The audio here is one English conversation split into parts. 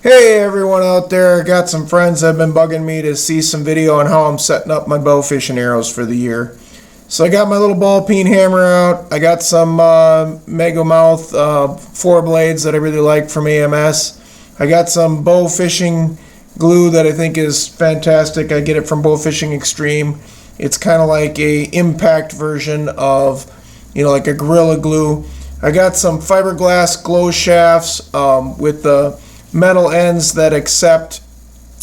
Hey everyone out there, I got some friends that have been bugging me to see some video on how I'm setting up my bow fishing arrows for the year. So I got my little ball peen hammer out, I got some Megamouth 4 blades that I really like from AMS. I got some Bowfishing glue that I think is fantastic. I get it from Bowfishing Extreme. It's kind of like a impact version of, like a Gorilla Glue. I got some fiberglass glow shafts with the metal ends that accept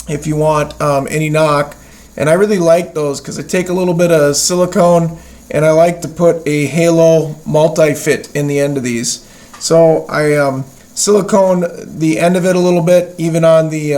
if you want any knock, and I really like those because I take a little bit of silicone and I like to put a Halo multi-fit in the end of these. So I silicone the end of it a little bit, even on the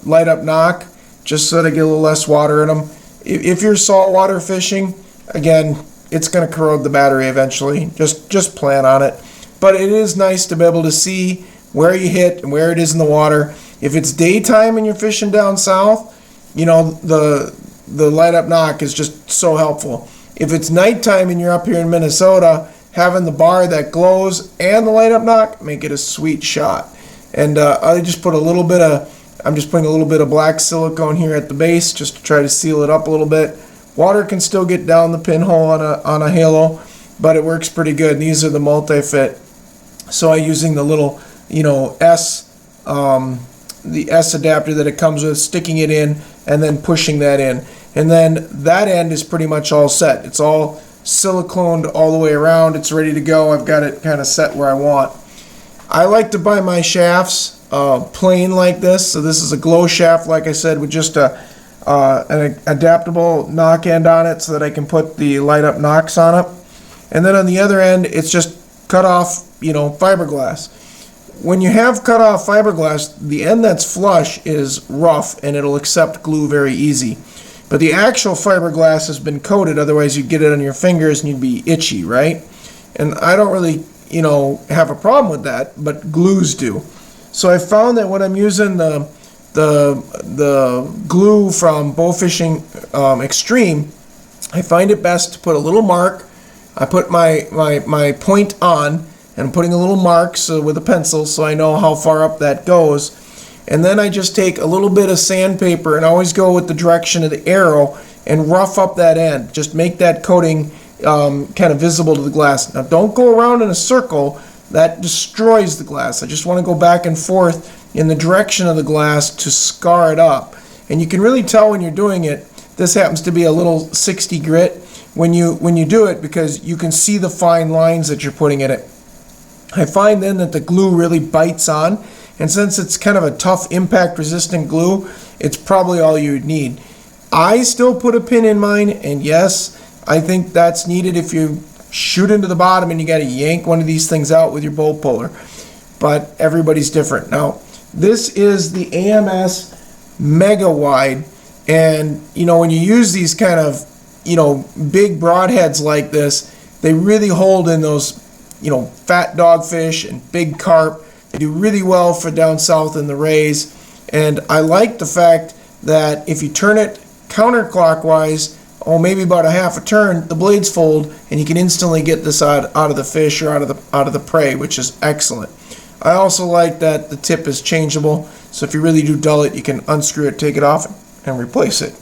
light up knock, just so that I get a little less water in them. If you're saltwater fishing, again, it's going to corrode the battery eventually. Just plan on it. But it is nice to be able to see where you hit and where it is in the water. If it's daytime and you're fishing down south, the light up knock is just so helpful. If it's nighttime and you're up here in Minnesota, having the bar that glows and the light up knock make it a sweet shot. And I'm just putting a little bit of black silicone here at the base just to try to seal it up a little bit. Water can still get down the pinhole on a Halo, but it works pretty good. And these are the multi-fit. So I'm using the little the S adapter that it comes with, sticking it in and then pushing that in, and then that end is pretty much all set. It's all siliconed all the way around. It's ready to go. I've got it kind of set where I want. I like to buy my shafts plain like this. So this is a glow shaft, like I said, with just an adaptable knock end on it so that I can put the light up knocks on it, and then on the other end it's just cut off fiberglass. When you have cut off fiberglass, the end that's flush is rough and it'll accept glue very easy. But the actual fiberglass has been coated, otherwise you'd get it on your fingers and you'd be itchy, right? And I don't really, have a problem with that, but glues do. So I found that when I'm using the glue from Bowfishing Extreme, I find it best to put a little mark. I put my point on, and I'm putting a little mark with a pencil so I know how far up that goes. And then I just take a little bit of sandpaper and always go with the direction of the arrow and rough up that end. Just make that coating kind of visible to the glass. Now don't go around in a circle. That destroys the glass. I just want to go back and forth in the direction of the glass to scar it up. And you can really tell when you're doing it. This happens to be a little 60 grit when you do it, because you can see the fine lines that you're putting in it. I find then that the glue really bites on, and since it's kind of a tough impact resistant glue, it's probably all you need. I still put a pin in mine, and yes, I think that's needed if you shoot into the bottom and you got to yank one of these things out with your bow puller, but everybody's different. Now this is the AMS Mega Wide, and when you use these kind of big broadheads like this, they really hold in those fat dogfish and big carp. They do really well for down south in the rays. And I like the fact that if you turn it counterclockwise, maybe about a half a turn, the blades fold and you can instantly get this out of the fish or out of the prey, which is excellent. I also like that the tip is changeable, so if you really do dull it, you can unscrew it, take it off, and replace it,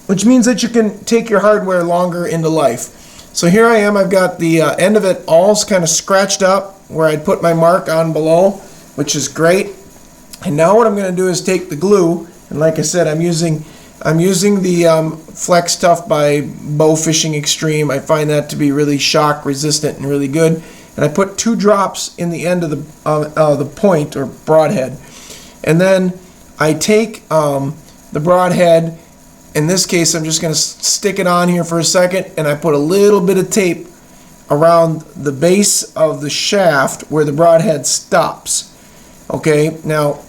which means that you can take your hardware longer into life. So here I am, I've got the end of it all kind of scratched up where I'd put my mark on below, which is great. And now what I'm going to do is take the glue, and like I said, I'm using the Flex Tough by Bowfishing Extreme. I find that to be really shock resistant and really good. And I put 2 drops in the end of the point or broadhead. And then I take the broadhead. In this case, I'm just going to stick it on here for a second, and I put a little bit of tape around the base of the shaft where the broadhead stops. Okay, now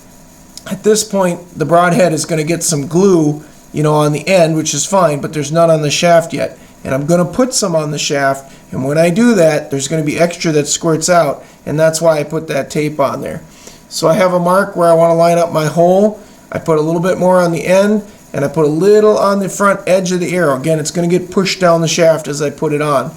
at this point, the broadhead is going to get some glue, on the end, which is fine, but there's none on the shaft yet. And I'm going to put some on the shaft, and when I do that, there's going to be extra that squirts out, and that's why I put that tape on there. So I have a mark where I want to line up my hole. I put a little bit more on the end, and I put a little on the front edge of the arrow. Again, it's going to get pushed down the shaft as I put it on.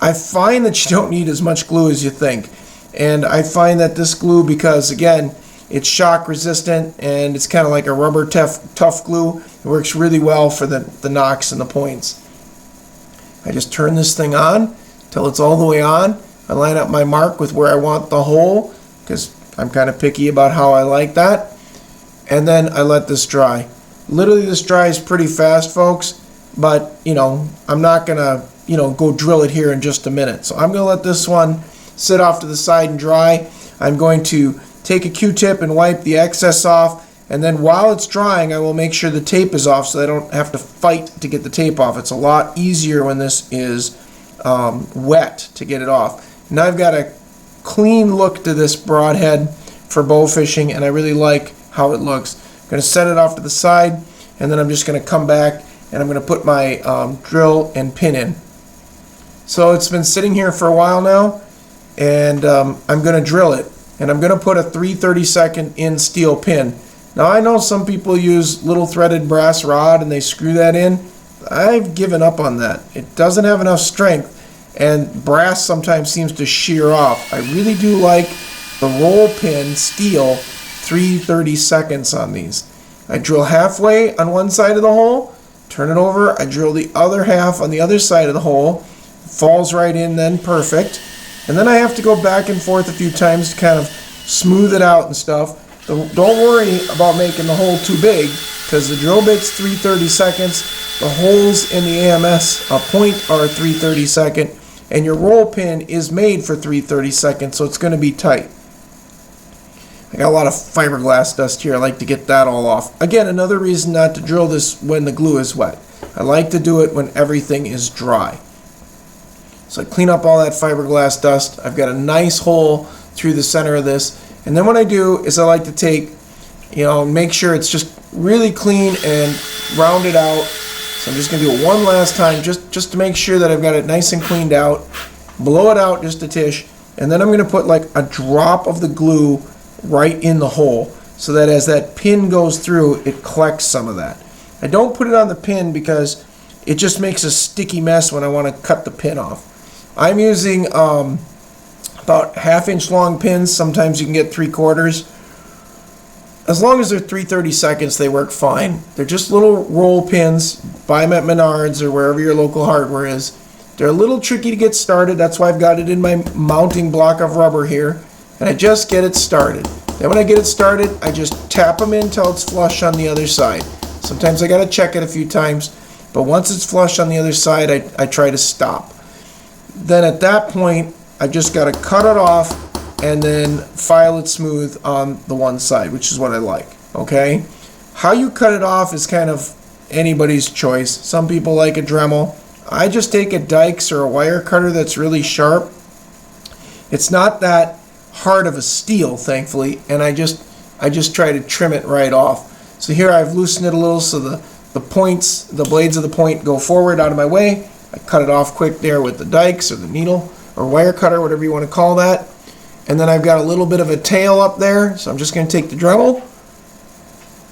I find that you don't need as much glue as you think. And I find that this glue, because again, It's shock resistant, and it's kind of like a rubber tough glue. It works really well for the nocks and the points. I just turn this thing on till it's all the way on. I line up my mark with where I want the hole, because I'm kind of picky about how I like that. And then I let this dry. Literally, this dries pretty fast, folks, but, you know, I'm not going to, you know, go drill it here in just a minute. So I'm going to let this one sit off to the side and dry. I'm going to take a Q-tip and wipe the excess off, and then while it's drying, I will make sure the tape is off so I don't have to fight to get the tape off. It's a lot easier when this is wet to get it off. Now I've got a clean look to this broadhead for bow fishing, and I really like how it looks. I'm going to set it off to the side, and then I'm just going to come back and I'm going to put my drill and pin in. So it's been sitting here for a while now, and I'm going to drill it, and I'm going to put a 3/32 in steel pin. Now I know some people use little threaded brass rod and they screw that in. I've given up on that. It doesn't have enough strength, and brass sometimes seems to shear off. I really do like the roll pin steel 3/32 on these. I drill halfway on one side of the hole, turn it over, I drill the other half on the other side of the hole, falls right in then, perfect. And then I have to go back and forth a few times to kind of smooth it out and stuff. Don't worry about making the hole too big, because the drill bit's 3/32, the holes in the AMS point are 3/32, and your roll pin is made for 3/32, so it's going to be tight. I got a lot of fiberglass dust here. I like to get that all off. Again, another reason not to drill this when the glue is wet. I like to do it when everything is dry. So I clean up all that fiberglass dust. I've got a nice hole through the center of this. And then what I do is I like to take, you know, make sure it's just really clean and round it out. So I'm just going to do it one last time just to make sure that I've got it nice and cleaned out. Blow it out just a tish. And then I'm going to put like a drop of the glue right in the hole, so that as that pin goes through, it collects some of that. I don't put it on the pin because it just makes a sticky mess when I want to cut the pin off. I'm using about 1/2 inch long pins. Sometimes you can get 3/4. As long as they're 3/32, they work fine. They're just little roll pins. Buy them at Menards or wherever your local hardware is. They're a little tricky to get started. That's why I've got it in my mounting block of rubber here. And I just get it started. Then when I get it started, I just tap them in until it's flush on the other side. Sometimes I gotta check it a few times, but once it's flush on the other side, I try to stop. Then at that point, I just gotta cut it off and then file it smooth on the one side, which is what I like, okay? How you cut it off is kind of anybody's choice. Some people like a Dremel. I just take a Dykes or a wire cutter that's really sharp. It's not that hard of a steel, thankfully, and I just try to trim it right off. So here I've loosened it a little so the points, the blades of the point go forward out of my way. I cut it off quick there with the Dykes or the needle or wire cutter, whatever you want to call that. And then I've got a little bit of a tail up there, so I'm just going to take the Dremel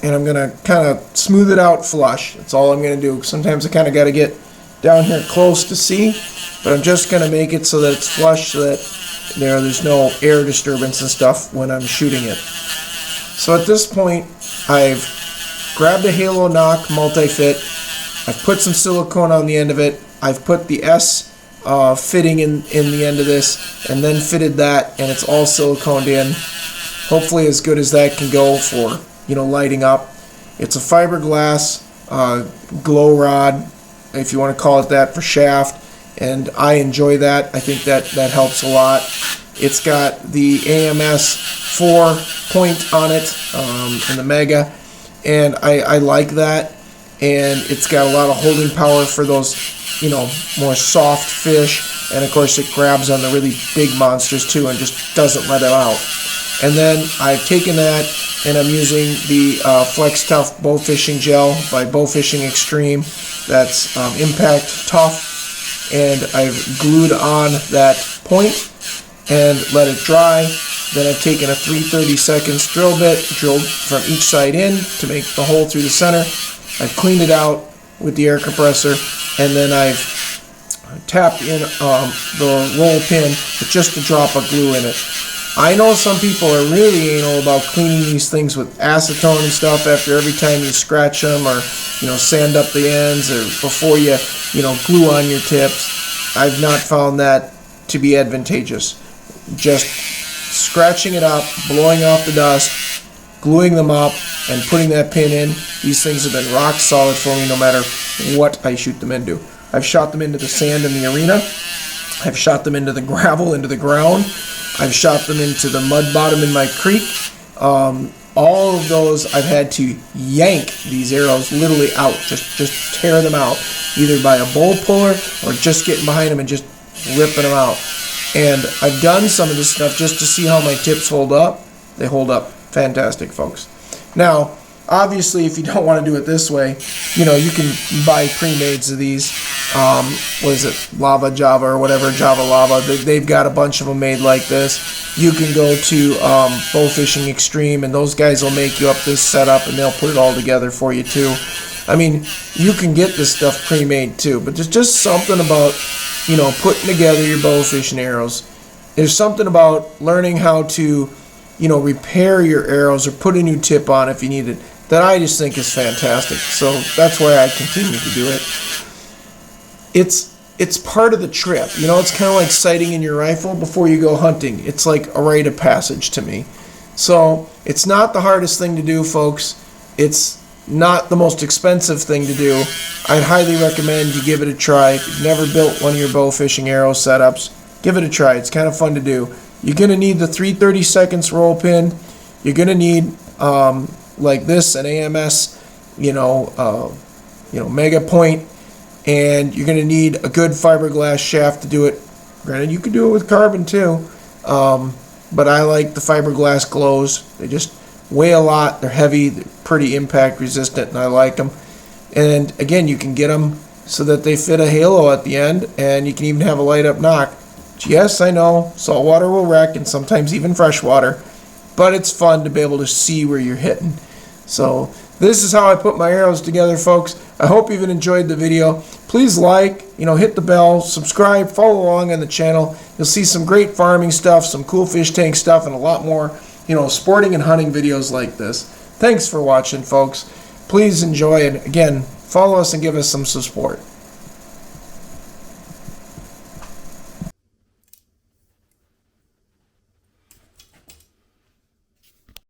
and I'm going to kind of smooth it out flush. That's all I'm going to do. Sometimes I kind of got to get down here close to see, but I'm just going to make it so that it's flush, so that there's no air disturbance and stuff when I'm shooting it. So at this point, I've grabbed a Halo Nock multi-fit. I've put some silicone on the end of it. I've put the S fitting in the end of this, and then fitted that, and it's all siliconed in. Hopefully as good as that can go for, you know, lighting up. It's a fiberglass glow rod, if you want to call it that, for shaft. And I enjoy that. I think that helps a lot. It's got the AMS 4 point on it in the Mega, and I like that. And it's got a lot of holding power for those, you know, more soft fish. And of course it grabs on the really big monsters too and just doesn't let it out. And then I've taken that and I'm using the Flex Tough Bowfishing Gel by Bowfishing Extreme. That's Impact Tough. And I've glued on that point and let it dry. Then I've taken a 3/32 drill bit, drilled from each side in to make the hole through the center. I've cleaned it out with the air compressor, and then I've tapped in the roll pin with just a drop of glue in it. I know some people are really anal about cleaning these things with acetone and stuff after every time you scratch them, or sand up the ends, or before you glue on your tips. I've not found that to be advantageous. Just scratching it up, blowing off the dust, gluing them up, and putting that pin in. These things have been rock solid for me no matter what I shoot them into. I've shot them into the sand in the arena. I've shot them into the gravel, into the ground. I've shot them into the mud bottom in my creek. All of those I've had to yank these arrows literally out, just tear them out, either by a bowl puller or just getting behind them and just ripping them out. And I've done some of this stuff just to see how my tips hold up. They hold up fantastic, folks. Now, obviously, if you don't want to do it this way, you can buy pre-mades of these. What is it? Lava Java or whatever, Java Lava. They've got a bunch of them made like this. You can go to Bowfishing Extreme, and those guys will make you up this setup, and they'll put it all together for you too. I mean, you can get this stuff pre-made too, but there's just something about putting together your bow fishing arrows. There's something about learning how to repair your arrows or put a new tip on if you need it, that I just think is fantastic. So that's why I continue to do it. It's part of the trip. It's kind of like sighting in your rifle before you go hunting. It's like a rite of passage to me. So it's not the hardest thing to do, folks. It's not the most expensive thing to do. I'd highly recommend you give it a try. If you've never built one of your bow fishing arrow setups, give it a try. It's kind of fun to do. You're going to need the 3/32 roll pin. You're going to need, like this, an AMS, Mega Point, and you're going to need a good fiberglass shaft to do it. Granted, you could do it with carbon too, but I like the fiberglass glows. They just weigh a lot. They're heavy. They're pretty impact resistant, and I like them. And again, you can get them so that they fit a halo at the end, and you can even have a light up nock. Yes, I know, saltwater will wreck, and sometimes even freshwater, but it's fun to be able to see where you're hitting. So this is how I put my arrows together, folks. I hope you've enjoyed the video. Please like, hit the bell, subscribe, follow along on the channel. You'll see some great farming stuff, some cool fish tank stuff, and a lot more, sporting and hunting videos like this. Thanks for watching, folks. Please enjoy, and again, follow us and give us some support.